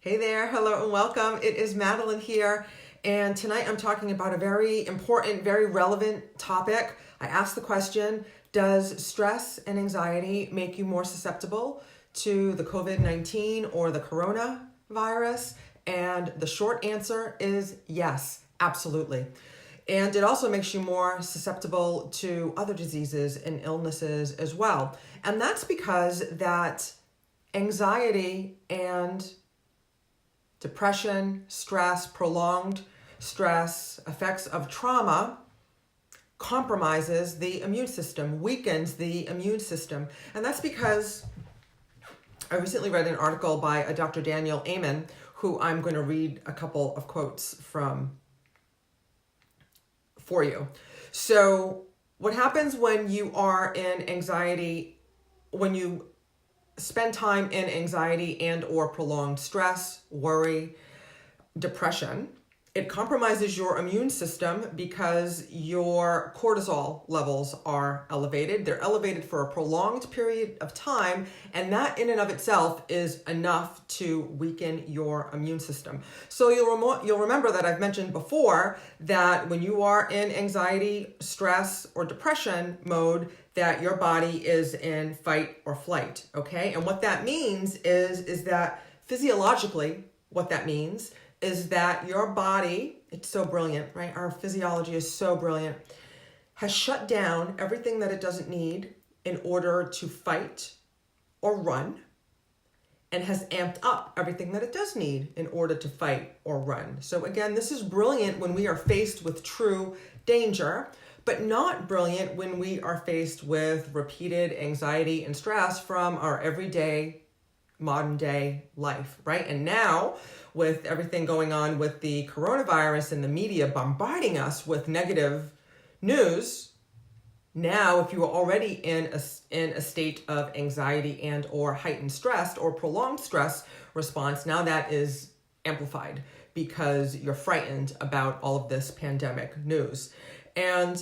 Hey there, hello and welcome. It is Madeline here, and tonight I'm talking about a very important, very relevant topic. I asked the question, does stress and anxiety make you more susceptible to the COVID-19 or the coronavirus? And the short answer is yes, absolutely. And it also makes you more susceptible to other diseases and illnesses as well. And that's because that anxiety and depression, stress, prolonged stress, effects of trauma compromises the immune system, weakens the immune system. And that's because I recently read an article by a Dr. Daniel Amen, who I'm going to read a couple of quotes from for you. So what happens when you are in anxiety, when you spend time in anxiety and or prolonged stress, worry, depression, it compromises your immune system because your cortisol levels are elevated. They're elevated for a prolonged period of time, and that in and of itself is enough to weaken your immune system. So you'll remember that I've mentioned before that when you are in anxiety, stress, or depression mode, that your body is in fight or flight, okay? And what that means is that physiologically, what that means is that your body, it's so brilliant, right? Our physiology is so brilliant, has shut down everything that it doesn't need in order to fight or run, and has amped up everything that it does need in order to fight or run. So again, this is brilliant when we are faced with true danger, but not brilliant when we are faced with repeated anxiety and stress from our everyday, modern day life, right? And now, with everything going on with the coronavirus and the media bombarding us with negative news, now if you are already in a state of anxiety and or heightened stress or prolonged stress response, now that is amplified because you're frightened about all of this pandemic news. And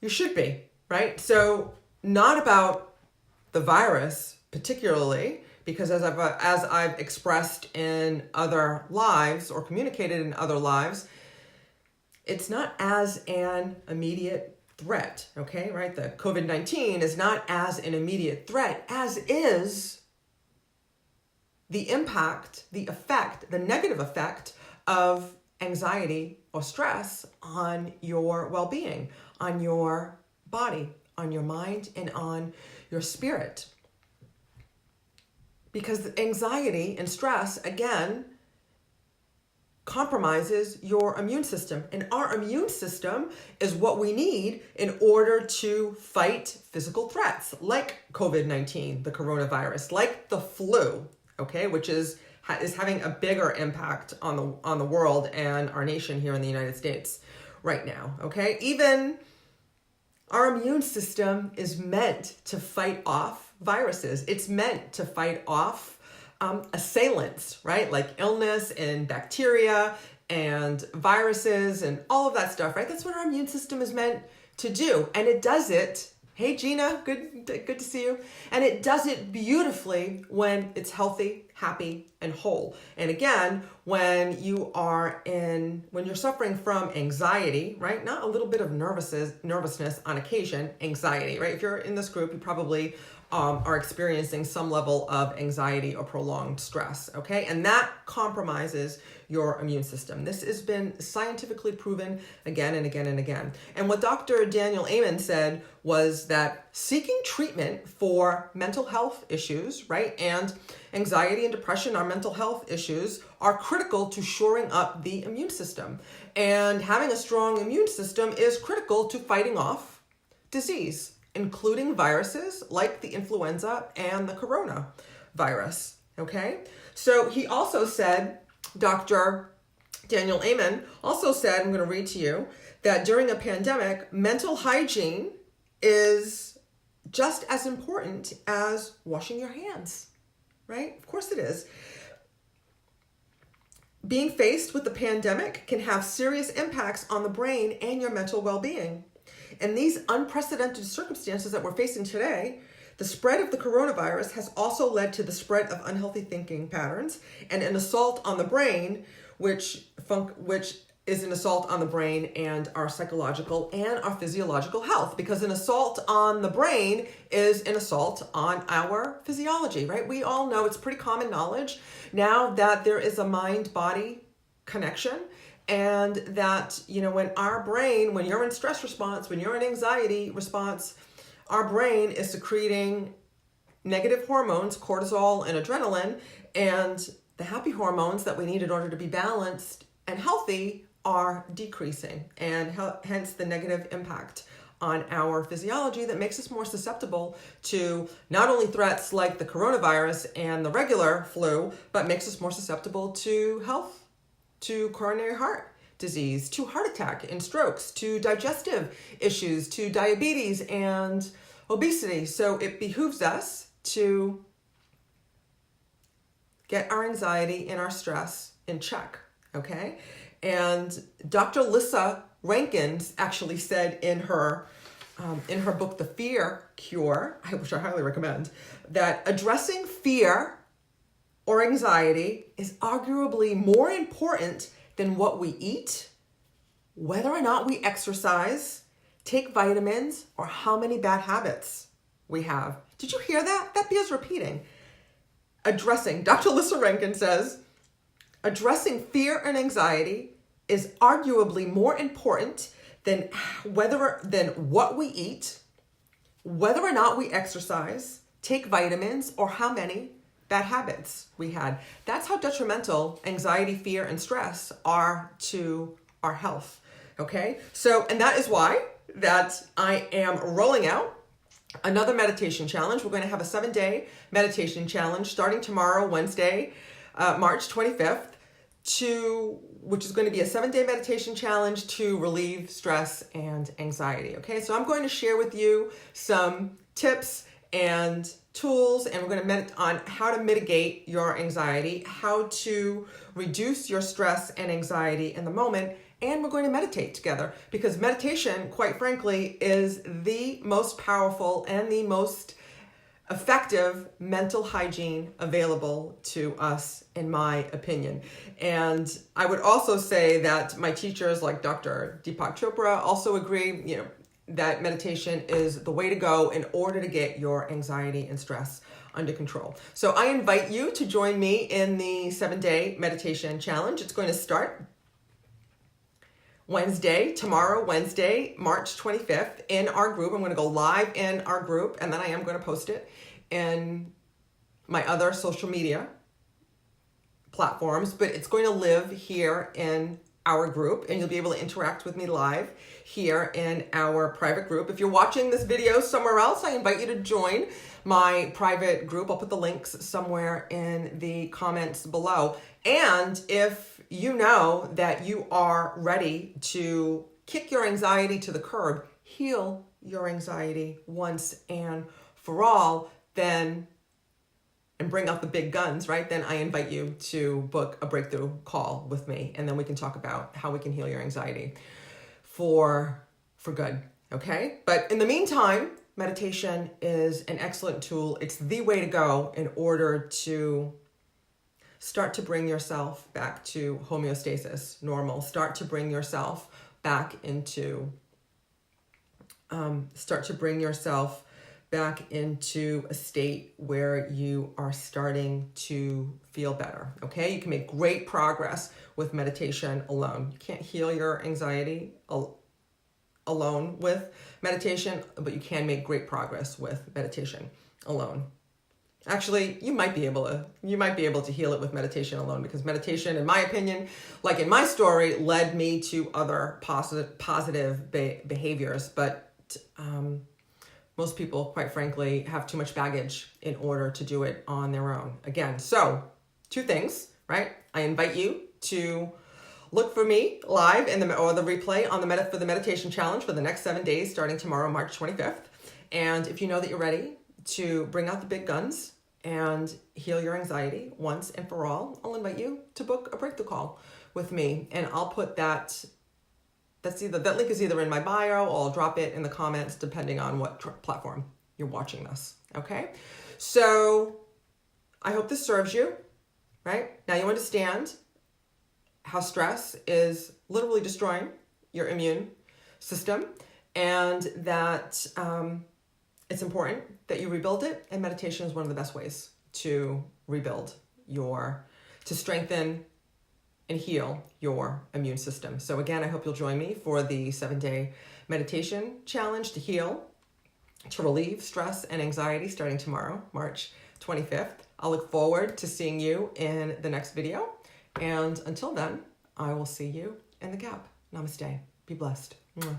you should be, right? So not about the virus particularly, because as I've expressed in other lives or communicated in other lives, it's not as an immediate threat, okay, right? The COVID-19 is not as an immediate threat, as is the impact, the effect, the negative effect of anxiety or stress on your well-being, on your body, on your mind, and on your spirit. Because anxiety and stress, again, compromises your immune system. And our immune system is what we need in order to fight physical threats like COVID-19, the coronavirus, like the flu, okay, which is having a bigger impact on the world and our nation here in the United States right now, okay? Even our immune system is meant to fight off viruses. It's meant to fight off assailants, right? Like illness and bacteria and viruses and all of that stuff, right? That's what our immune system is meant to do. And it does it. Hey, Gina, good to see you. And it does it beautifully when it's healthy, happy, and whole. And again, when you're suffering from anxiety, right? Not a little bit of nervousness on occasion, anxiety, right? If you're in this group, you probably are experiencing some level of anxiety or prolonged stress, okay? And that compromises your immune system. This has been scientifically proven again and again and again. And what Dr. Daniel Amen said was that seeking treatment for mental health issues, right, and anxiety and depression are mental health issues, are critical to shoring up the immune system. And having a strong immune system is critical to fighting off disease, including viruses like the influenza and the coronavirus, okay? So he also said, Dr. Daniel Amen also said, I'm going to read to you, that during a pandemic, mental hygiene is just as important as washing your hands, right? Of course it is. Being faced with the pandemic can have serious impacts on the brain and your mental well-being. And these unprecedented circumstances that we're facing today, The spread of the coronavirus has also led to the spread of unhealthy thinking patterns and an assault on the brain, which is an assault on the brain and our psychological and our physiological health, because an assault on the brain is an assault on our physiology, right? We all know, it's pretty common knowledge now that there is a mind-body connection, and that, when our brain, when you're in stress response, when you're in anxiety response, our brain is secreting negative hormones, cortisol and adrenaline, and the happy hormones that we need in order to be balanced and healthy are decreasing, and hence the negative impact on our physiology that makes us more susceptible to not only threats like the coronavirus and the regular flu, but makes us more susceptible to health, to coronary heart disease, to heart attack and strokes, to digestive issues, to diabetes and obesity. So it behooves us to get our anxiety and our stress in check, okay? And Dr. Lissa Rankins actually said in her book, The Fear Cure, which I highly recommend, that addressing fear or anxiety is arguably more important than what we eat, whether or not we exercise, take vitamins, or how many bad habits we have. Did you hear that? That bears repeating. Dr. Lissa Rankin says, addressing fear and anxiety is arguably more important than what we eat, whether or not we exercise, take vitamins, or how many bad habits we had. That's how detrimental anxiety, fear, and stress are to our health. Okay? So, and that is why that I am rolling out another meditation challenge. We're going to have a 7-day meditation challenge starting tomorrow, Wednesday, March 25th, which is going to be a 7-day meditation challenge to relieve stress and anxiety. Okay, so I'm going to share with you some tips and tools, and we're going to meditate on how to mitigate your anxiety, how to reduce your stress and anxiety in the moment, and we're going to meditate together, because meditation, quite frankly, is the most powerful and the most effective mental hygiene available to us, in my opinion. And I would also say that my teachers like Dr. Deepak Chopra also agree, that meditation is the way to go in order to get your anxiety and stress under control. So I invite you to join me in the 7-day meditation challenge. It's going to start tomorrow, Wednesday, March 25th, in our group. I'm going to go live in our group, and then I am going to post it in my other social media platforms, but it's going to live here in our group, and you'll be able to interact with me live here in our private group. If you're watching this video somewhere else, I invite you to join my private group. I'll put the links somewhere in the comments below. And if you know that you are ready to kick your anxiety to the curb, heal your anxiety once and for all, and bring out the big guns, right? Then I invite you to book a breakthrough call with me, and then we can talk about how we can heal your anxiety for good, okay? But in the meantime, meditation is an excellent tool. It's the way to go in order to start to bring yourself back to homeostasis, normal. Start to bring yourself back into a state where you are starting to feel better, okay? You can make great progress with meditation alone. You can't heal your anxiety alone with meditation, but you can make great progress with meditation alone. Actually, you might be able to heal it with meditation alone, because meditation, in my opinion, like in my story, led me to other positive behaviors, but most people, quite frankly, have too much baggage in order to do it on their own. Again, so 2 things, right? I invite you to look for me live or the replay on for the meditation challenge for the next 7 days, starting tomorrow, March 25th. And if you know that you're ready to bring out the big guns and heal your anxiety once and for all, I'll invite you to book a breakthrough call with me, and I'll put that link is either in my bio, or I'll drop it in the comments depending on what platform you're watching this. Okay? So I hope this serves you, right? Now you understand how stress is literally destroying your immune system, and that it's important that you rebuild it, and meditation is one of the best ways to rebuild to strengthen and heal your immune system. So again, I hope you'll join me for the 7-day meditation challenge to heal, to relieve stress and anxiety starting tomorrow, March 25th. I'll look forward to seeing you in the next video. And until then, I will see you in the gap. Namaste. Be blessed. Mwah.